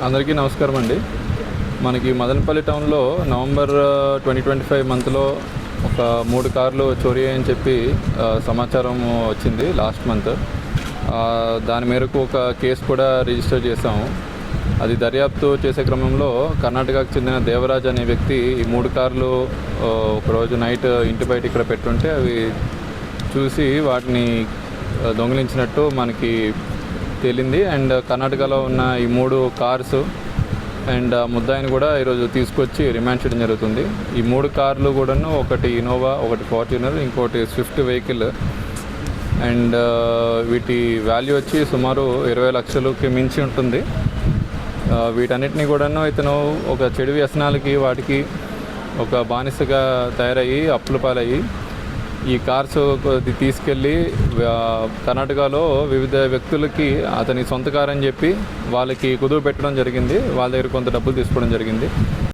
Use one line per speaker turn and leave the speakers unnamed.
అందరికీ నమస్కారం అండి. మనకి మదనపల్లి టౌన్లో నవంబర్ 2025 మంత్లో ఒక 3 కార్లు చోరీ అని చెప్పి సమాచారం వచ్చింది లాస్ట్ మంత్. దాని మేరకు ఒక కేసు కూడా రిజిస్టర్ చేసాము. అది దర్యాప్తు చేసే క్రమంలో కర్ణాటకకు చెందిన దేవరాజ్ అనే వ్యక్తి ఈ 3 కార్లు ఒకరోజు నైట్ ఇంటి బయట ఇక్కడ పెట్టుంటే అవి చూసి వాటిని దొంగిలించినట్టు మనకి తేలింది. అండ్ కర్ణాటకలో ఉన్న ఈ 3 కార్స్ అండ్ ముద్దాయిని కూడా ఈరోజు తీసుకొచ్చి రిమాండ్ చేయడం జరుగుతుంది. ఈ 3 కార్లు కూడాను, ఒకటి ఇనోవా, ఒకటి ఫార్చ్యూనర్, ఇంకోటి స్విఫ్ట్ వెహికల్. అండ్ వీటి వాల్యూ వచ్చి సుమారు 20 లక్షలకి మించి ఉంటుంది. వీటన్నిటిని కూడాను ఇతను ఒక చెడు వ్యసనాలకి వాటికి ఒక బానిసగా తయారయ్యి అప్పుల పాలయ్యి ఈ కార్స్ తీసుకెళ్ళి కర్ణాటకలో వివిధ వ్యక్తులకి అతని సొంత కార్ అని చెప్పి వాళ్ళకి కుదువ పెట్టడం జరిగింది. వాళ్ళ దగ్గర కొంత డబ్బులు తీసుకోవడం జరిగింది.